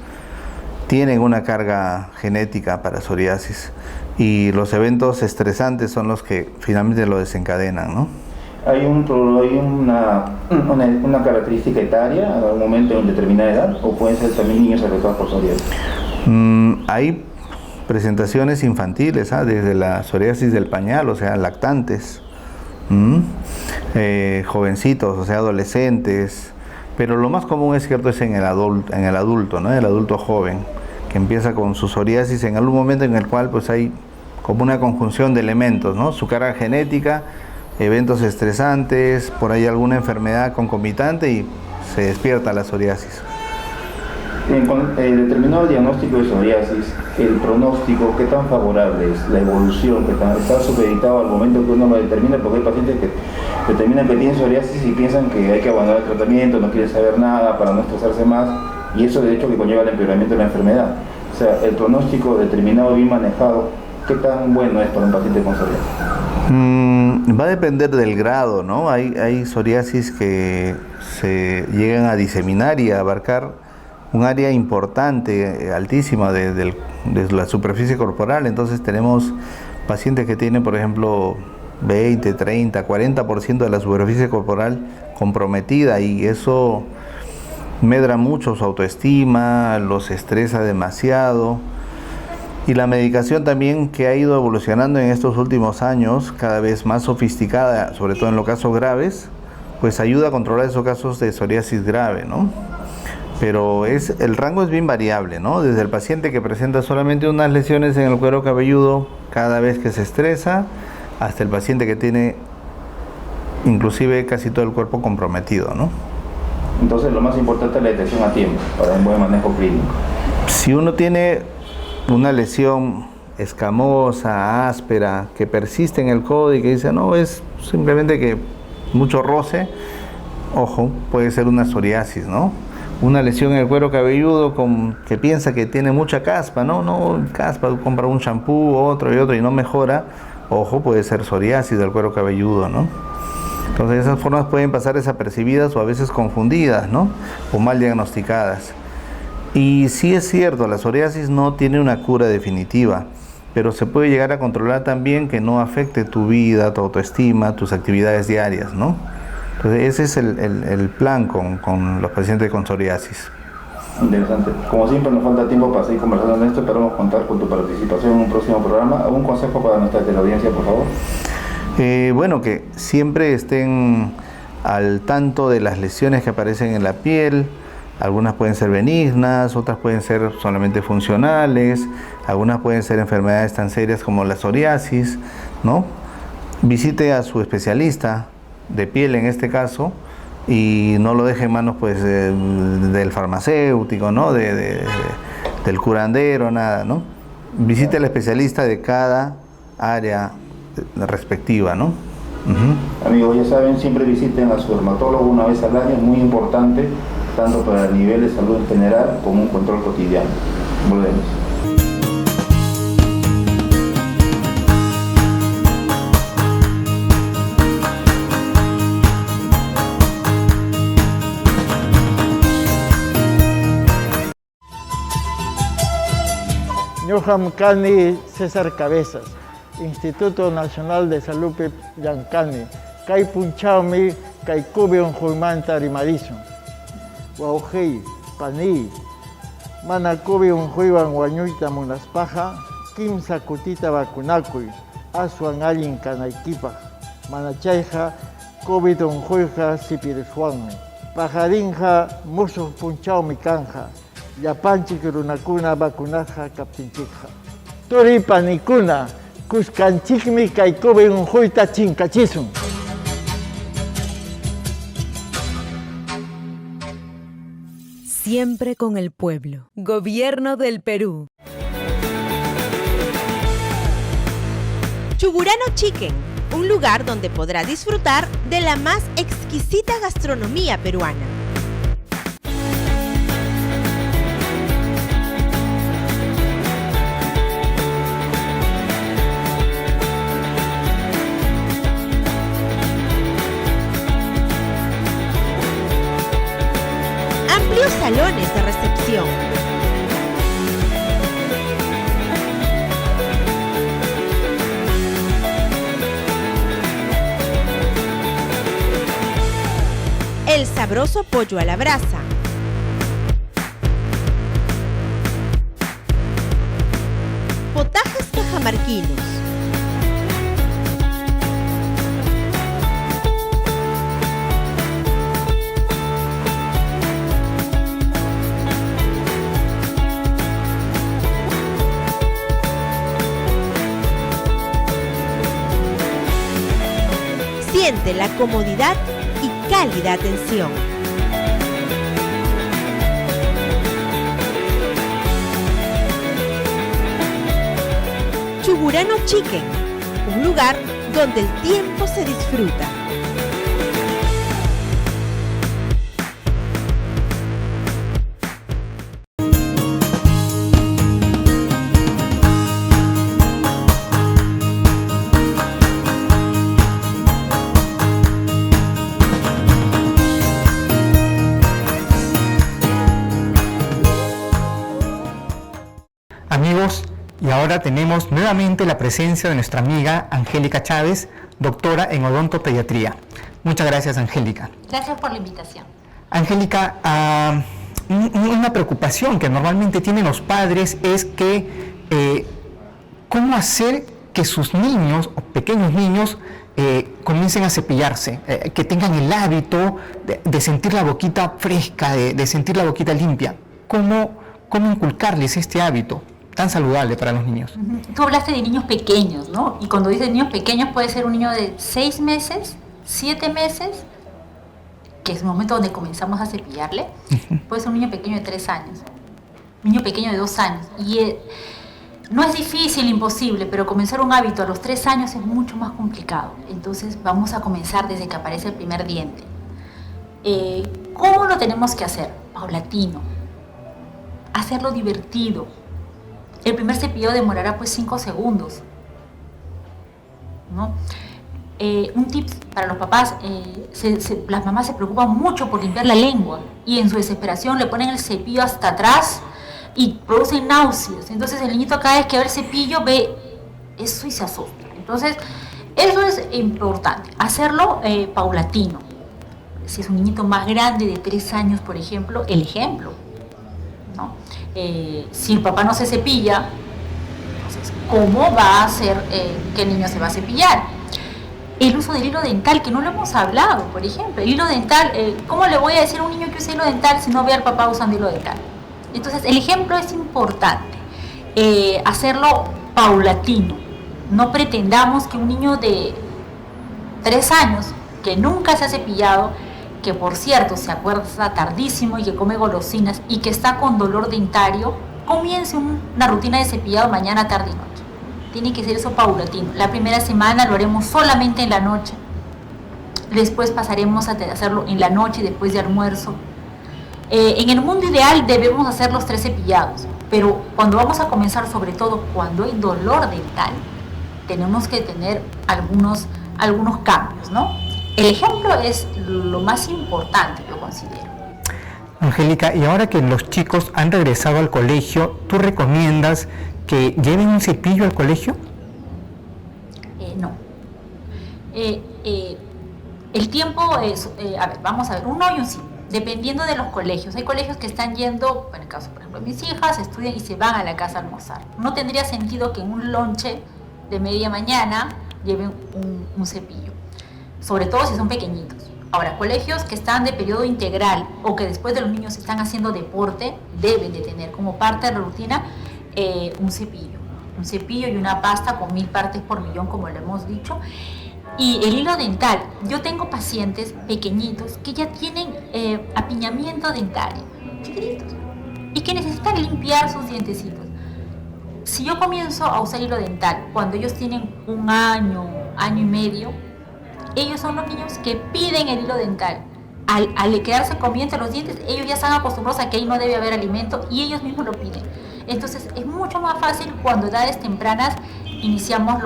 tienen una carga genética para psoriasis, y los eventos estresantes son los que finalmente lo desencadenan, ¿no? ¿Hay una característica etaria en algún momento en determinada edad, o pueden ser también niños afectados por psoriasis? Hay presentaciones infantiles, desde la psoriasis del pañal, o sea, lactantes, jovencitos, o sea, adolescentes, pero lo más común es cierto es en el adulto, ¿no? El adulto joven, que empieza con su psoriasis en algún momento en el cual pues hay como una conjunción de elementos, ¿no? Su carga genética, eventos estresantes, por ahí alguna enfermedad concomitante, y se despierta la psoriasis. Con el determinado diagnóstico de psoriasis, el pronóstico, ¿qué tan favorable es? La evolución, ¿qué tan está supeditado al momento que uno lo determina? Porque hay pacientes que determinan que tienen psoriasis y piensan que hay que abandonar el tratamiento, no quieren saber nada para no estresarse más, y eso de hecho que conlleva el empeoramiento de la enfermedad. O sea, el pronóstico determinado, bien manejado, ¿qué tan bueno es para un paciente con psoriasis? Va a depender del grado, ¿no? Hay psoriasis que se llegan a diseminar y a abarcar un área importante, altísima de la superficie corporal. Entonces tenemos pacientes que tienen, por ejemplo, 20, 30, 40% de la superficie corporal comprometida, y eso medra mucho su autoestima, los estresa demasiado. Y la medicación también, que ha ido evolucionando en estos últimos años, cada vez más sofisticada, sobre todo en los casos graves, pues ayuda a controlar esos casos de psoriasis grave, ¿no? Pero el rango es bien variable, ¿no? Desde el paciente que presenta solamente unas lesiones en el cuero cabelludo cada vez que se estresa, hasta el paciente que tiene inclusive casi todo el cuerpo comprometido, ¿no? Entonces lo más importante es la detección a tiempo para un buen manejo clínico. Si uno tiene una lesión escamosa, áspera, que persiste en el codo y que dice, no, es simplemente que mucho roce, ojo, puede ser una psoriasis, ¿no? Una lesión en el cuero cabelludo que piensa que tiene mucha caspa, no, caspa, compra un champú, otro y no mejora, ojo, puede ser psoriasis del cuero cabelludo, ¿no? Entonces esas formas pueden pasar desapercibidas o a veces confundidas, ¿no? O mal diagnosticadas. Y sí es cierto, la psoriasis no tiene una cura definitiva, pero se puede llegar a controlar también que no afecte tu vida, tu autoestima, tus actividades diarias, ¿no? Entonces ese es el plan con los pacientes con psoriasis. Interesante. Como siempre nos falta tiempo para seguir conversando en esto, esperamos contar con tu participación en un próximo programa. ¿Algún consejo para nuestra teleaudiencia, por favor? Bueno, que siempre estén al tanto de las lesiones que aparecen en la piel. Algunas pueden ser benignas, otras pueden ser solamente funcionales, algunas pueden ser enfermedades tan serias como la psoriasis, ¿no? Visite a su especialista de piel en este caso, y no lo deje en manos pues del farmacéutico, ¿no? Del curandero, nada, ¿no? Visite al especialista de cada área respectiva, ¿no? Amigos, ya saben, siempre visiten a su dermatólogo una vez al año, es muy importante, tanto para el nivel de salud en general como un control cotidiano. Volvemos. Ñuham Kani César Cabezas, Instituto Nacional de Salud Llancani, Kai Punchaumi, Kai Kubion Huimanta Rimarizo, Wauhei, Pani, Mana Kubion Huiban Wañuita Munaspaja, Kim Sakutita Vacunacui, Asuan Allin Kanaikipa, Manachaija, COVID Huija Sipirishuanmi, Pajarinja, Muso Punchaumi Kanja, Yapanchi Kurunakuna Vacunaja Kaptinchija. Turi Panikuna, Cuscanchikmi Kaikobe Huita Chincachisum. Siempre con el pueblo. Gobierno del Perú. Chugurano Chicken, un lugar donde podrá disfrutar de la más exquisita gastronomía peruana. Amplios salones de recepción. El sabroso pollo a la brasa. Potajes cajamarquinos. Siente la comodidad y cálida atención. Chugurano Chicken, un lugar donde el tiempo se disfruta. Amigos, y ahora tenemos nuevamente la presencia de nuestra amiga Angélica Chávez, doctora en odontopediatría. Muchas gracias, Angélica. Gracias por la invitación. Angélica, una preocupación que normalmente tienen los padres es que cómo hacer que sus niños o pequeños niños comiencen a cepillarse, que tengan el hábito de sentir la boquita fresca, de sentir la boquita limpia. ¿Cómo inculcarles este hábito tan saludable para los niños? Tú hablaste de niños pequeños, ¿no? Y cuando dices niños pequeños puede ser un niño de 6 meses, 7 meses, que es el momento donde comenzamos a cepillarle. Puede ser un niño pequeño de 3 años, un niño pequeño de 2 años. Y no es difícil, imposible, pero comenzar un hábito a los 3 años es mucho más complicado. Entonces vamos a comenzar desde que aparece el primer diente. ¿Cómo lo tenemos que hacer? Paulatino. Hacerlo divertido. El primer cepillado demorará pues 5 segundos, ¿no? Un tip para los papás, las mamás se preocupan mucho por limpiar la lengua y en su desesperación le ponen el cepillo hasta atrás y producen náuseas. Entonces el niñito cada vez que ve el cepillo ve eso y se asusta. Entonces eso es importante, hacerlo paulatino. Si es un niñito más grande de 3 años, por ejemplo, el ejemplo, ¿no? Si el papá no se cepilla, entonces, ¿cómo va a hacer que el niño se va a cepillar? El uso del hilo dental, que no lo hemos hablado, por ejemplo. El hilo dental, ¿cómo le voy a decir a un niño que use hilo dental si no ve al papá usando hilo dental? Entonces, el ejemplo es importante. Hacerlo paulatino. No pretendamos que un niño de 3 años, que nunca se ha cepillado, que por cierto se acuerda tardísimo y que come golosinas y que está con dolor dentario, comience una rutina de cepillado mañana, tarde y noche. Tiene que ser eso paulatino. La primera semana lo haremos solamente en la noche. Después pasaremos a hacerlo en la noche y después de almuerzo. En el mundo ideal debemos hacer los 3 cepillados, pero cuando vamos a comenzar, sobre todo cuando hay dolor dental, tenemos que tener algunos cambios, ¿no? El ejemplo es lo más importante, yo considero. Angélica, y ahora que los chicos han regresado al colegio, ¿tú recomiendas que lleven un cepillo al colegio? No. El tiempo es, a ver, vamos a ver, un no y un sí, dependiendo de los colegios. Hay colegios que están yendo, en el caso, por ejemplo, de mis hijas, estudian y se van a la casa a almorzar. No tendría sentido que en un lonche de media mañana lleven un cepillo, sobre todo si son pequeñitos. Ahora, colegios que están de periodo integral o que después de los niños están haciendo deporte, deben de tener como parte de la rutina un cepillo y una pasta con 1000 partes por millón, como lo hemos dicho. Y el hilo dental, yo tengo pacientes pequeñitos que ya tienen apiñamiento dentario, chiquititos, y que necesitan limpiar sus dientecitos. Si yo comienzo a usar hilo dental cuando ellos tienen 1 año, año y medio, ellos son los niños que piden el hilo dental. Al quedarse comiendo los dientes, ellos ya están acostumbrados a que ahí no debe haber alimento y ellos mismos lo piden. Entonces es mucho más fácil cuando a edades tempranas iniciamos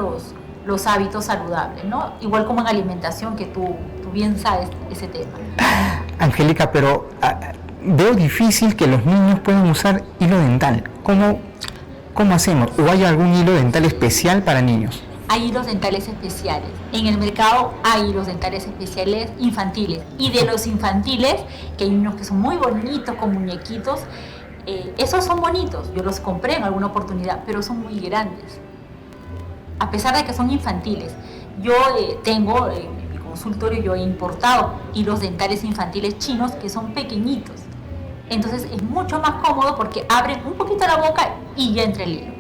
los hábitos saludables, ¿no? Igual como en alimentación, que tú bien sabes ese tema. Angélica, pero veo difícil que los niños puedan usar hilo dental. ¿Cómo hacemos? ¿O hay algún hilo dental especial para niños? Hay hilos dentales especiales. En el mercado hay hilos dentales especiales infantiles. Y de los infantiles, que hay unos que son muy bonitos, con muñequitos, esos son bonitos. Yo los compré en alguna oportunidad, pero son muy grandes. A pesar de que son infantiles. Yo tengo en mi consultorio, yo he importado hilos dentales infantiles chinos que son pequeñitos. Entonces es mucho más cómodo porque abren un poquito la boca y ya entra el hilo.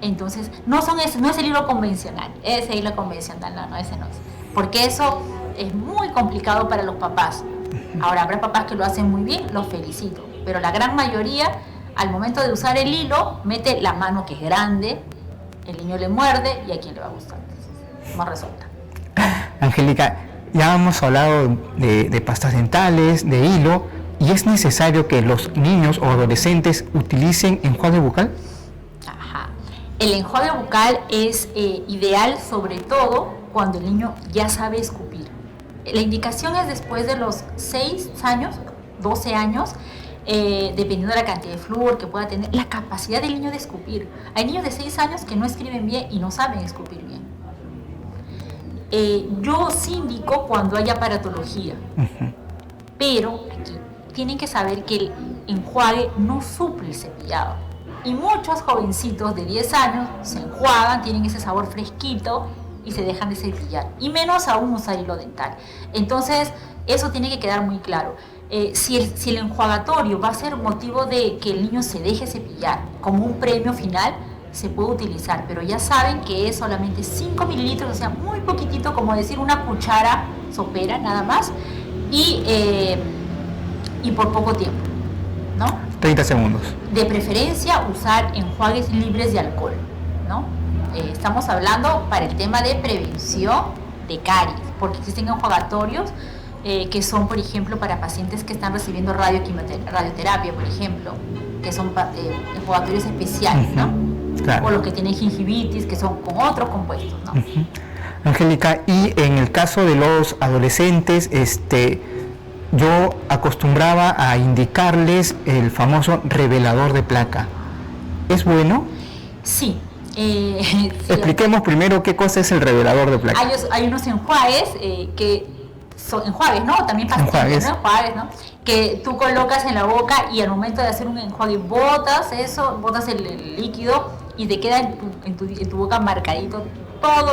Entonces no es el hilo convencional, ese hilo convencional, no, ese no es. Porque eso es muy complicado para los papás. Ahora habrá papás que lo hacen muy bien, los felicito. Pero la gran mayoría, al momento de usar el hilo, mete la mano que es grande, el niño le muerde y a quién le va a gustar. Entonces, no resulta. Angélica, ya hemos hablado de pastas dentales, de hilo, ¿y es necesario que los niños o adolescentes utilicen enjuague bucal? Ajá. El enjuague bucal es ideal sobre todo cuando el niño ya sabe escupir. La indicación es después de los 6 años, 12 años, dependiendo de la cantidad de flúor que pueda tener, la capacidad del niño de escupir. Hay niños de 6 años que no escriben bien y no saben escupir bien. Yo sí indico cuando hay aparatología, pero aquí tienen que saber que el enjuague no suple el cepillado. Y muchos jovencitos de 10 años se enjuagan, tienen ese sabor fresquito y se dejan de cepillar. Y menos aún usar hilo dental. Entonces, eso tiene que quedar muy claro. Si el enjuagatorio va a ser motivo de que el niño se deje cepillar como un premio final, se puede utilizar, pero ya saben que es solamente 5 mililitros, o sea, muy poquitito, como decir una cuchara sopera nada más, y por poco tiempo, ¿no? 30 segundos. De preferencia usar enjuagues libres de alcohol, ¿no? Estamos hablando para el tema de prevención de caries, porque existen enjuagatorios que son, por ejemplo, para pacientes que están recibiendo radioterapia, por ejemplo, que son enjuagatorios especiales, ¿no? Claro. O los que tienen gingivitis, que son con otros compuestos, ¿no? Angélica, y en el caso de los adolescentes, yo acostumbraba a indicarles el famoso revelador de placa. ¿Es bueno? Sí. Expliquemos primero qué cosa es el revelador de placa. Hay unos enjuagues que son enjuagues, ¿no? También pastillas, ¿no? Enjuagues, ¿no? Que tú colocas en la boca y al momento de hacer un enjuague botas el líquido y te queda en tu boca marcadito todo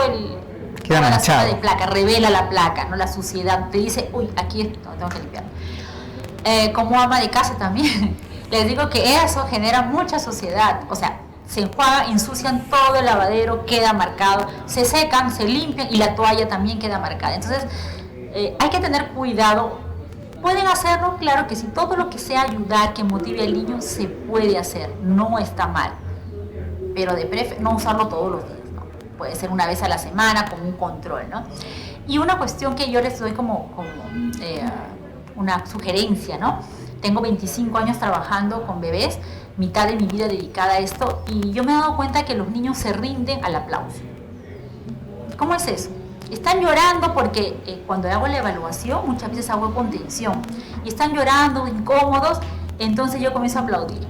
toda la zona de placa, revela la placa, ¿no? La suciedad, te dice, uy, aquí tengo que limpiar. Como ama de casa también, les digo que eso genera mucha suciedad, o sea, se enjuagan, ensucian todo el lavadero, queda marcado, se secan, se limpian y la toalla también queda marcada. Entonces, hay que tener cuidado. Pueden hacerlo, claro que sí, todo lo que sea ayudar, que motive al niño, se puede hacer, no está mal, pero no usarlo todos los días, ¿no? Puede ser una vez a la semana como un control, ¿no? Y una cuestión que yo les doy como una sugerencia, ¿no? Tengo 25 años trabajando con bebés, mitad de mi vida dedicada a esto, y yo me he dado cuenta que los niños se rinden al aplauso. ¿Cómo es eso? Están llorando porque cuando hago la evaluación muchas veces hago contención y están llorando, incómodos, entonces yo comienzo a aplaudir.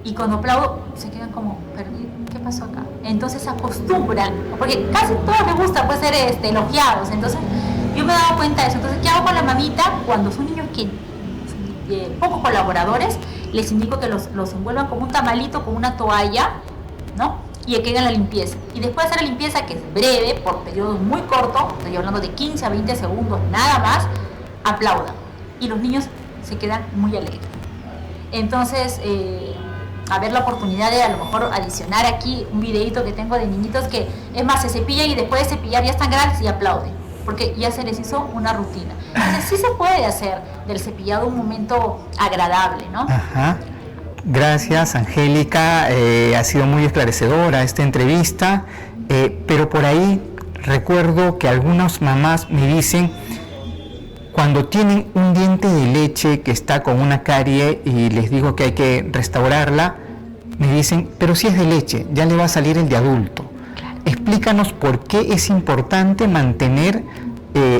y cuando aplaudo se quedan como perdidos. ¿Qué pasó acá? Entonces se acostumbran, porque casi todos les gusta pues, ser elogiados. Entonces yo me he dado cuenta de eso. Entonces, ¿qué hago con la mamita? Cuando son niños que poco colaboradores, les indico que los envuelvan como un tamalito, con una toalla, ¿no? Y que hagan la limpieza. Y después de hacer la limpieza, que es breve, por periodos muy cortos, estoy hablando de 15 a 20 segundos, nada más, aplaudan. Y los niños se quedan muy alegres. Entonces, a ver la oportunidad de a lo mejor adicionar aquí un videito que tengo de niñitos que, es más, se cepillan y después de cepillar ya están grandes y aplauden, porque ya se les hizo una rutina. Entonces sí se puede hacer del cepillado un momento agradable, ¿no? Ajá. Gracias, Angélica. Ha sido muy esclarecedora esta entrevista, pero por ahí recuerdo que algunas mamás me dicen, cuando tienen un diente de leche que está con una carie y les digo que hay que restaurarla, me dicen, pero si es de leche, ya le va a salir el de adulto. Claro. Explícanos por qué es importante mantener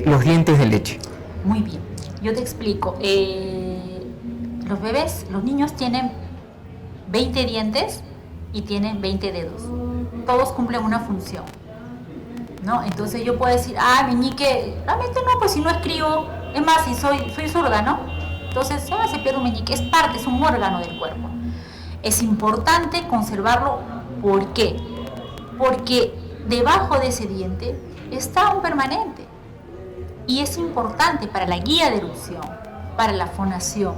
los dientes de leche. Muy bien, yo te explico. Los bebés, los niños tienen 20 dientes y tienen 20 dedos. Todos cumplen una función, ¿no? Entonces yo puedo decir, meñique, realmente no, pues si no escribo, es más, si soy zurda, ¿no? Entonces se pierde un meñique, es parte, es un órgano del cuerpo. Es importante conservarlo, ¿por qué? Porque debajo de ese diente está un permanente y es importante para la guía de erucción, para la fonación,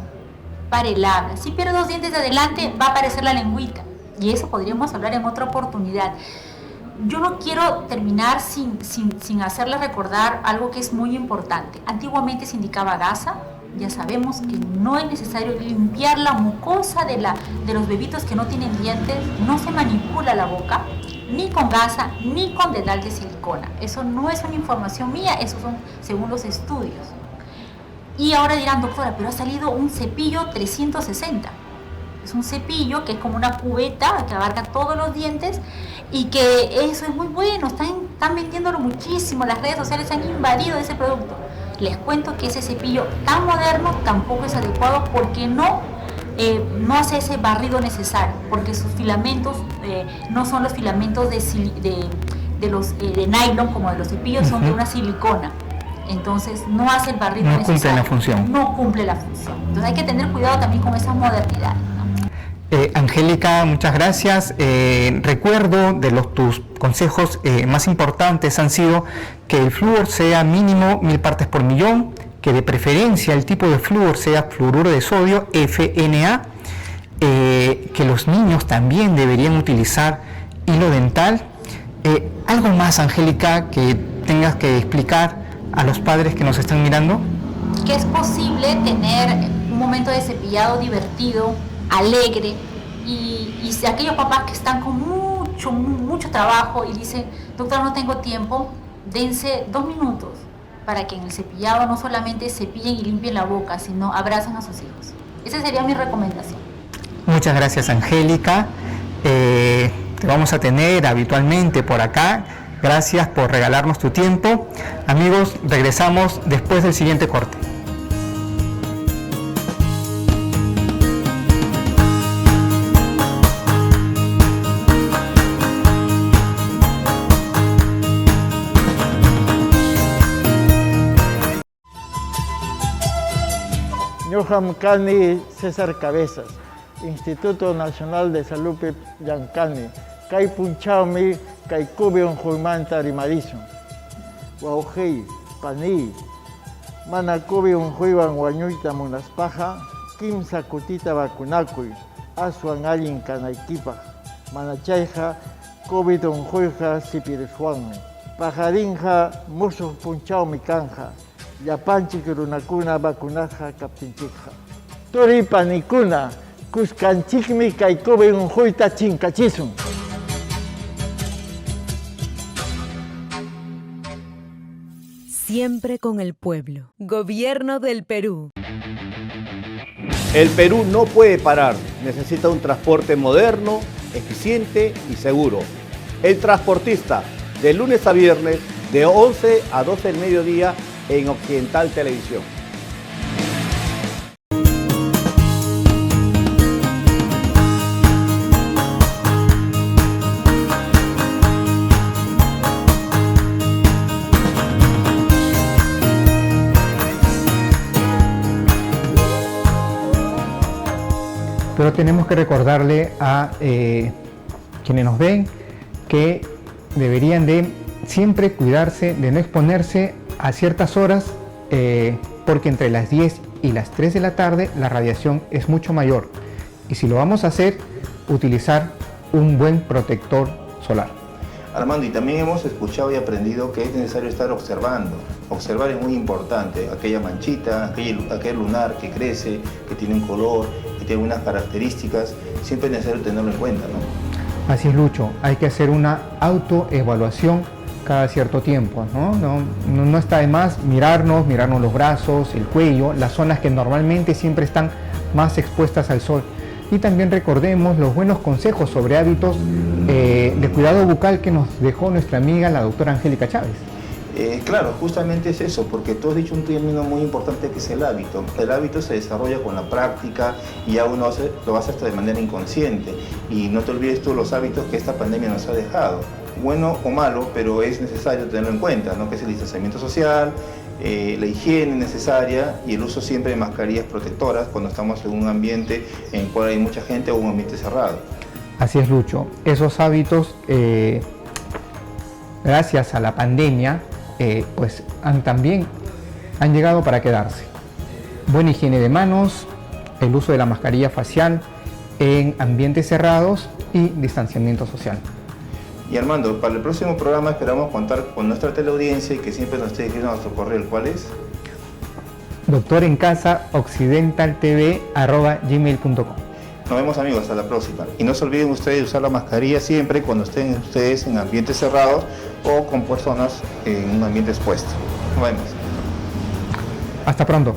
para el habla. Si pierdo 2 dientes de adelante, va a aparecer la lengüita, y eso podríamos hablar en otra oportunidad. Yo no quiero terminar sin hacerles recordar algo que es muy importante. Antiguamente se indicaba gasa. Ya sabemos que no es necesario limpiar la mucosa de los bebitos que no tienen dientes. No se manipula la boca, ni con gasa, ni con dedal de silicona. Eso no es una información mía, eso son según los estudios. Y ahora dirán, doctora, pero ha salido un cepillo 360. Es un cepillo que es como una cubeta que abarca todos los dientes y que eso es muy bueno, están vendiéndolo muchísimo, las redes sociales han invadido ese producto. Les cuento que ese cepillo tan moderno tampoco es adecuado porque no hace ese barrido necesario, porque sus filamentos no son los filamentos de nylon como de los cepillos, son de una silicona. Entonces no hace el barrido necesario. No cumple la función. No cumple la función. Entonces hay que tener cuidado también con esa modernidad. Angélica, muchas gracias. Recuerdo de tus consejos más importantes han sido que el flúor sea mínimo 1000 partes por millón, que de preferencia el tipo de flúor sea fluoruro de sodio, FNA, que los niños también deberían utilizar hilo dental. ¿Algo más, Angélica, que tengas que explicar a los padres que nos están mirando? Que es posible tener un momento de cepillado divertido, alegre, y si aquellos papás que están con mucho trabajo y dicen, doctora, no tengo tiempo, dense 2 minutos para que en el cepillado no solamente cepillen y limpien la boca, sino abracen a sus hijos. Esa sería mi recomendación. Muchas gracias, Angélica. Te vamos a tener habitualmente por acá. Gracias por regalarnos tu tiempo. Amigos, regresamos después del siguiente corte. Ñuham Kani César Cabezas, Instituto Nacional de Salud Yancani, Kai Punchaumi, Kai Kubion Huimanta Rimadison, Wauhei, Pani, Mana Kubion Huiban Wañuita Munaspaja, Kim Sakutita Vacunacui, Asuan Alin Kanaikipa, Manachaiha, Kubidon Huija Sipirishuanme, Pajarinja, Musu Punchaumi Kanja, Yapanchi Kurunakuna Vacunaja Kaptinchija. Turi Panikuna, Cuscanchikmi Kaikobe un Huita Chincachisum. Siempre con el pueblo. Gobierno del Perú. El Perú no puede parar. Necesita un transporte moderno, eficiente y seguro. El Transportista, de lunes a viernes, de 11 a 12 del mediodía, en Occidental Televisión. pero tenemos que recordarle a quienes nos ven que deberían de siempre cuidarse de no exponerse a ciertas horas, porque entre las 10 y las 3 de la tarde la radiación es mucho mayor, y si lo vamos a hacer, utilizar un buen protector solar. Armando, y también hemos escuchado y aprendido que es necesario estar observando. Observar es muy importante, aquella manchita, aquel lunar que crece, que tiene un color, que tiene unas características, siempre es necesario tenerlo en cuenta, ¿no? Así es, Lucho, hay que hacer una autoevaluación cada cierto tiempo, ¿no? No está de más mirarnos los brazos, el cuello, las zonas que normalmente siempre están más expuestas al sol. Y también recordemos los buenos consejos sobre hábitos de cuidado bucal que nos dejó nuestra amiga la doctora Angélica Chávez. Claro, justamente es eso, porque tú has dicho un término muy importante que es el hábito. El hábito se desarrolla con la práctica y ya uno lo hace hasta de manera inconsciente. Y no te olvides tú los hábitos que esta pandemia nos ha dejado. Bueno o malo, pero es necesario tenerlo en cuenta, ¿no? Que es el distanciamiento social, la higiene necesaria y el uso siempre de mascarillas protectoras cuando estamos en un ambiente en el cual hay mucha gente o un ambiente cerrado. Así es, Lucho. Esos hábitos, gracias a la pandemia, pues también han llegado para quedarse. Buena higiene de manos, el uso de la mascarilla facial en ambientes cerrados y distanciamiento social. Y Armando, para el próximo programa esperamos contar con nuestra teleaudiencia y que siempre nos esté escribiendo a nuestro correo. ¿Cuál es? Doctor en Casa occidentaltv@gmail.com. Nos vemos, amigos, hasta la próxima. Y no se olviden ustedes de usar la mascarilla siempre cuando estén ustedes en ambientes cerrados o con personas en un ambiente expuesto. Nos vemos. Hasta pronto.